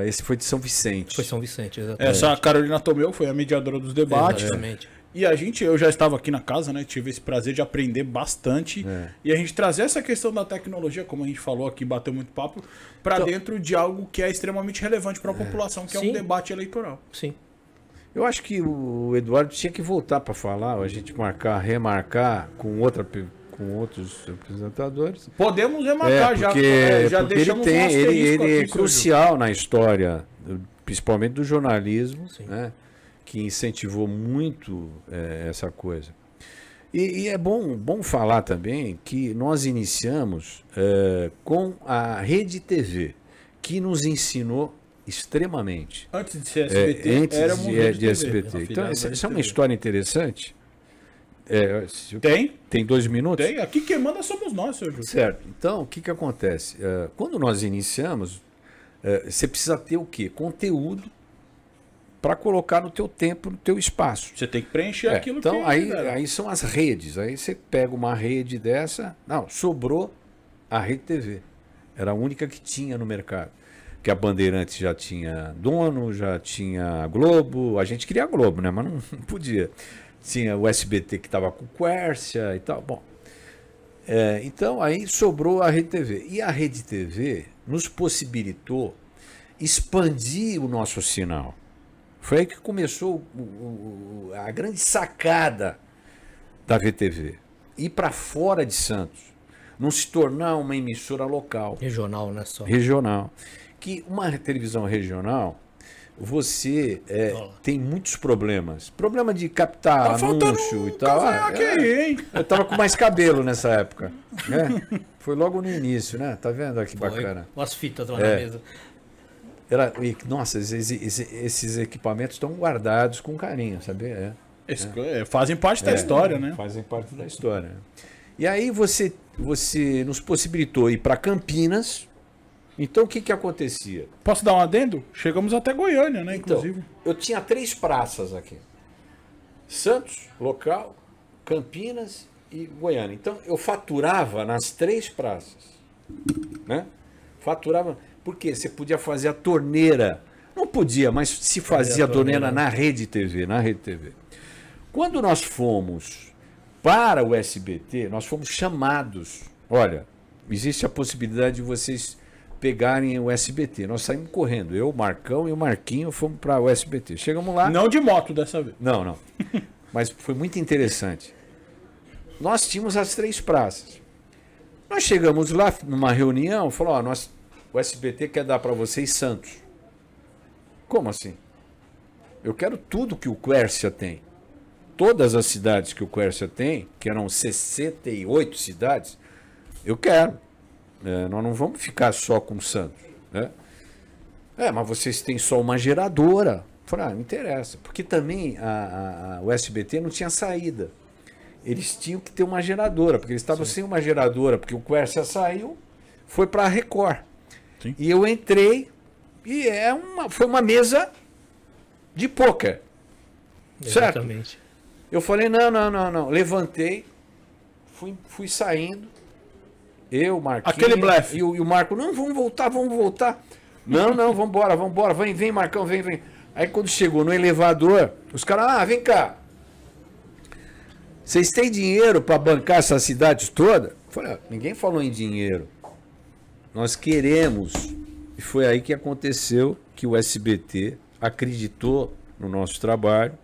esse foi de São Vicente. Foi São Vicente, exatamente. Essa Carolina Tomeu foi a mediadora dos debates. Exatamente. E eu já estava aqui na casa, né? Tive esse prazer de aprender bastante. E a gente trazer essa questão da tecnologia, como a gente falou aqui, bateu muito papo, para dentro de algo que é extremamente relevante para a população, que é um debate eleitoral. Sim. Eu acho que o Eduardo tinha que voltar para falar, a gente remarcar com outros apresentadores. Podemos remarcar já porque deixamos ele é crucial na história, principalmente do jornalismo, né, que incentivou muito essa coisa. E é bom falar também que nós iniciamos com a Rede TV, que nos ensinou extremamente. Antes de ser SBT, éramos de SBT. Então, essa é uma história interessante. Tem 2 minutos? Tem. Aqui quem manda somos nós, seu Júlio. Certo. Então, o que acontece? Quando nós iniciamos, você precisa ter o quê? Conteúdo para colocar no teu tempo, no teu espaço. Você tem que preencher aquilo então, que... Então, aí são as redes. Aí você pega uma rede dessa... Não, sobrou a Rede TV. Era a única que tinha no mercado. Que a Bandeirantes já tinha dono, já tinha a Globo. A gente queria a Globo, né? Mas não podia. Tinha o SBT que estava com Quércia e tal. Bom, então aí sobrou a Rede TV. E a Rede TV nos possibilitou expandir o nosso sinal. Foi aí que começou a grande sacada da VTV. Ir para fora de Santos. Não se tornar uma emissora local. Regional, né? Só. Regional. Que uma televisão regional, você tem muitos problemas. Problema de captar anúncio e tal. Eu tava com mais cabelo nessa época. Né? Foi logo no início, né? Tá vendo? Que bacana. As fitas lá na mesa. Nossa, esses equipamentos estão guardados com carinho, sabe? Fazem parte da história, né? Fazem parte da história. E aí você nos possibilitou ir para Campinas. Então o que acontecia? Posso dar um adendo? Chegamos até Goiânia, né? Então, Inclusive. eu tinha 3 praças aqui. Santos, local, Campinas e Goiânia. Então eu faturava nas 3 praças. Né? Faturava. Porque você podia fazer a torneira. Não podia, mas se fazia a torneira na Rede TV. Quando nós fomos para o SBT, nós fomos chamados. Olha, existe a possibilidade de vocês pegarem o SBT. Nós saímos correndo. Eu, o Marcão e o Marquinho fomos para o SBT. Chegamos lá. Não de moto dessa vez. Não. Mas foi muito interessante. Nós tínhamos as 3 praças. Nós chegamos lá numa reunião, falou, o SBT quer dar para vocês Santos. Como assim? Eu quero tudo que o Quercia tem. Todas as cidades que o Quercia tem, que eram 68 cidades, eu quero. Nós não vamos ficar só com Santos. Né? Mas vocês têm só uma geradora. Eu falei, não interessa. Porque também o SBT não tinha saída. Eles tinham que ter uma geradora, porque eles estavam sem uma geradora, porque o Quercia saiu, foi para a Record. Sim. E eu entrei e foi uma mesa de pôquer. Exatamente. Certo? Eu falei, não. Levantei, fui saindo. Eu, Marquinhos. Aquele blefe. E o Marco, não, vamos voltar. Não, vambora. Vem, Marcão, vem. Aí quando chegou no elevador, os caras, vem cá. Vocês têm dinheiro para bancar essa cidade toda? Eu falei, ninguém falou em dinheiro. Nós queremos. E foi aí que aconteceu que o SBT acreditou no nosso trabalho.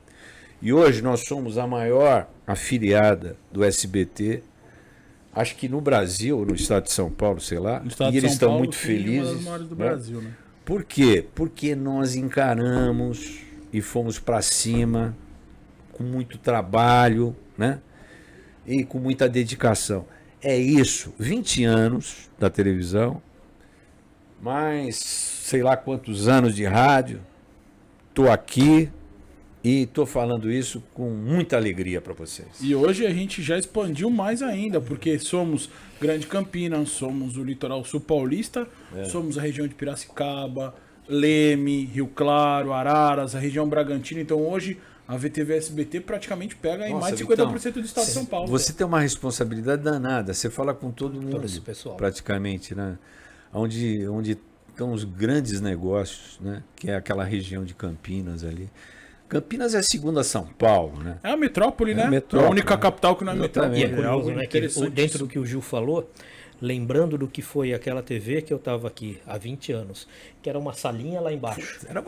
E hoje nós somos a maior afiliada do SBT. Acho que no Brasil, no estado de São Paulo, sei lá. E eles estão muito felizes. Uma das maiores do Brasil, né? Por quê? Porque nós encaramos e fomos para cima com muito trabalho, né? E com muita dedicação. É isso, 20 anos da televisão, mais sei lá quantos anos de rádio. Estou aqui e estou falando isso com muita alegria para vocês. E hoje a gente já expandiu mais ainda, porque somos Grande Campinas, somos o Litoral Sul Paulista, somos a região de Piracicaba, Leme, Rio Claro, Araras, a região Bragantina. Então hoje a VTV SBT praticamente pega em mais de 50% do estado de São Paulo. Você tem uma responsabilidade danada. Você fala com todo mundo, todo esse pessoal, praticamente, né? Onde estão os grandes negócios, né? Que é aquela região de Campinas ali. Campinas é a segunda São Paulo, né? É a metrópole, né? Metrópole, a única capital que não é metrópole. E é curioso, né? Que dentro do que o Gil falou, lembrando do que foi aquela TV que eu estava aqui há 20 anos, que era uma salinha lá embaixo. Era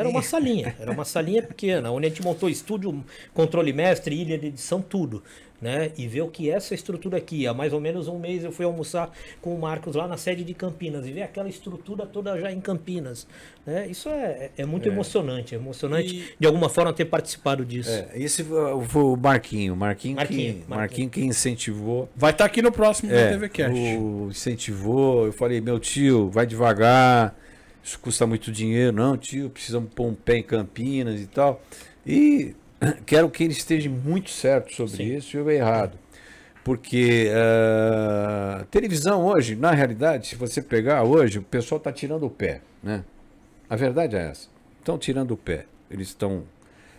uma salinha pequena, onde a gente montou estúdio, controle mestre, ilha de edição, tudo. Né? E ver o que é essa estrutura aqui. Há mais ou menos um mês eu fui almoçar com o Marcos lá na sede de Campinas e ver aquela estrutura toda já em Campinas. Né? Isso é muito emocionante. É emocionante de alguma forma ter participado disso. Esse foi o Marquinho. Marquinho que incentivou. Vai estar aqui no próximo da TV Cash. Incentivou. Eu falei, meu tio, vai devagar. Isso custa muito dinheiro. Não, tio, precisamos pôr um pé em Campinas e tal. E quero que ele esteja muito certo sobre isso e eu errado. Porque televisão hoje, na realidade, se você pegar hoje, o pessoal está tirando o pé. Né? A verdade é essa. Estão tirando o pé. Eles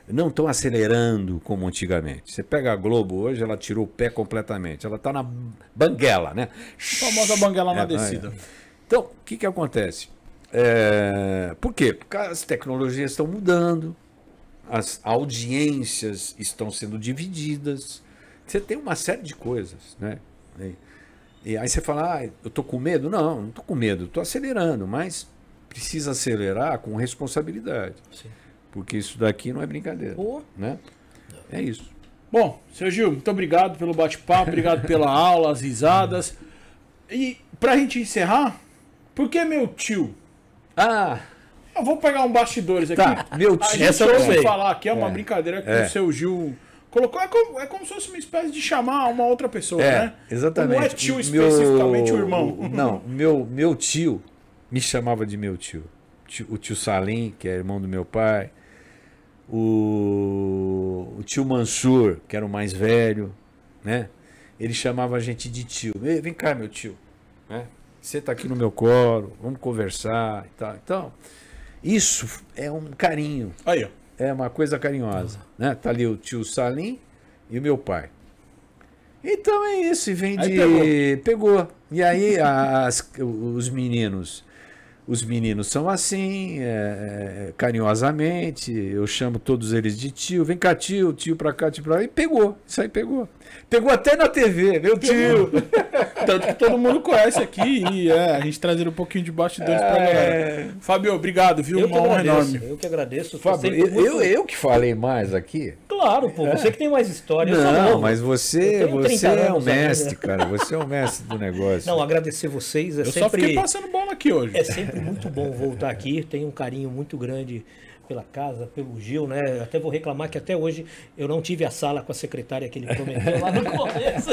não estão acelerando como antigamente. Você pega a Globo hoje, ela tirou o pé completamente. Ela está na banguela, né? A famosa banguela na descida. Então, o que acontece? Por quê? Porque as tecnologias estão mudando. As audiências estão sendo divididas. Você tem uma série de coisas, né? E aí você fala, eu tô com medo? Não tô com medo, tô acelerando, mas precisa acelerar com responsabilidade. Sim. Porque isso daqui não é brincadeira, né? É isso. Bom, seu Gil, muito obrigado pelo bate-papo, obrigado pela aula, as risadas. E pra gente encerrar, por que meu tio? Eu vou pegar um bastidores aqui. Tá, meu tio. Essa eu sei. Falar aqui é uma brincadeira que o seu Gil colocou. É como se fosse uma espécie de chamar uma outra pessoa, né? Exatamente. Não é tio especificamente o irmão. Não, meu tio me chamava de meu tio. o tio Salim, que é irmão do meu pai, o tio Mansur, que era o mais velho, né? Ele chamava a gente de tio. Vem cá, meu tio, né? Você tá aqui no meu colo, vamos conversar e tal. Então, isso é um carinho. Aí, ó. É uma coisa carinhosa, né? Tá ali o tio Salim e o meu pai. Então é isso, e vem de... Pegou. E aí os meninos são assim, carinhosamente, eu chamo todos eles de tio, vem cá tio pra cá, tio pra lá, e pegou, isso aí pegou. Pegou até na TV, meu tio. Tanto que todo mundo conhece aqui e a gente trazendo um pouquinho de bastidores pra galera. Fábio, obrigado, viu? Uma honra enorme. Eu que agradeço. Fábio, eu que falei mais aqui. Claro, pô, você que tem mais história. Não, mas você é o anos mestre, ainda. cara, você é o mestre do negócio. Não, agradecer vocês. Eu só fiquei passando bola aqui hoje. É sempre muito bom voltar aqui. Tenho um carinho muito grande pela casa, pelo Gil, né? Eu até vou reclamar que até hoje eu não tive a sala com a secretária que ele prometeu lá no começo.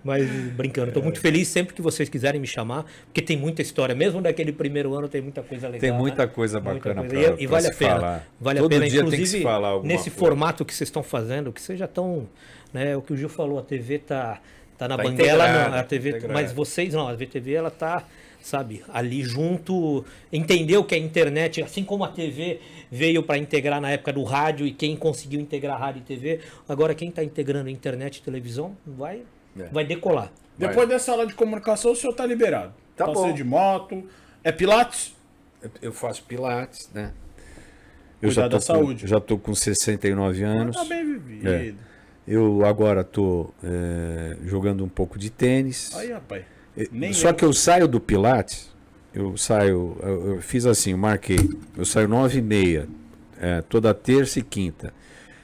Mas brincando, estou muito feliz sempre que vocês quiserem me chamar, porque tem muita história. Mesmo daquele primeiro ano tem muita coisa legal. Tem muita coisa bacana para e vale a pena. Falar. Vale Todo a pena, dia inclusive, tem que se falar nesse coisa. formato que vocês estão fazendo, que vocês já estão, né? O que o Gil falou, a TV tá na banguela, não, a TV, mas vocês não, a VTV ela tá, sabe, ali junto, entendeu que a internet, assim como a TV veio para integrar na época do rádio e quem conseguiu integrar rádio e TV, agora quem está integrando internet e televisão vai decolar. Depois dessa aula de comunicação, o senhor tá liberado. Tá bom. Passeio de moto. É Pilates? Eu faço Pilates, né? Cuidar da saúde. Eu já tô com 69 anos. Tá bem vivido. Eu agora tô jogando um pouco de tênis. Aí, rapaz. Só que eu saio do Pilates, eu fiz assim, eu marquei, eu saio 9h30, toda terça e quinta.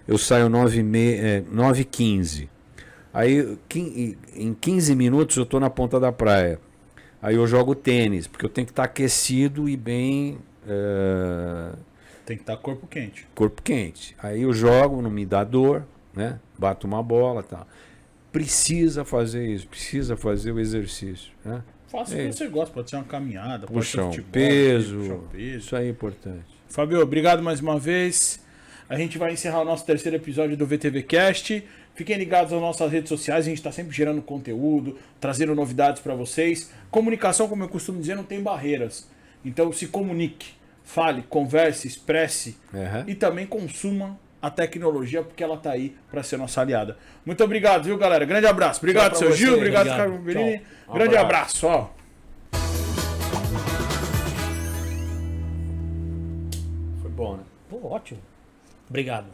Eu saio 9h15. Aí em 15 minutos eu tô na ponta da praia. Aí eu jogo tênis, porque eu tenho que estar aquecido e bem... Tem que estar corpo quente. Corpo quente. Aí eu jogo, não me dá dor, né? Bato uma bola e tal. Precisa fazer isso, precisa fazer o exercício, né? Faça o que você gosta, pode ser uma caminhada, pode Puxar ser um futebol, peso, puxar um peso. Isso aí é importante. Fábio, obrigado mais uma vez. A gente vai encerrar o nosso terceiro episódio do VTV Cast. Fiquem ligados nas nossas redes sociais, a gente está sempre gerando conteúdo, trazendo novidades para vocês. Comunicação, como eu costumo dizer, não tem barreiras. Então se comunique, fale, converse, expresse e também consuma a tecnologia, porque ela tá aí para ser nossa aliada. Muito obrigado, viu, galera? Grande abraço. Obrigado, seu Gil. Obrigado, Carlos Berini. Grande abraço, ó. Foi bom, né? Pô, ótimo. Obrigado.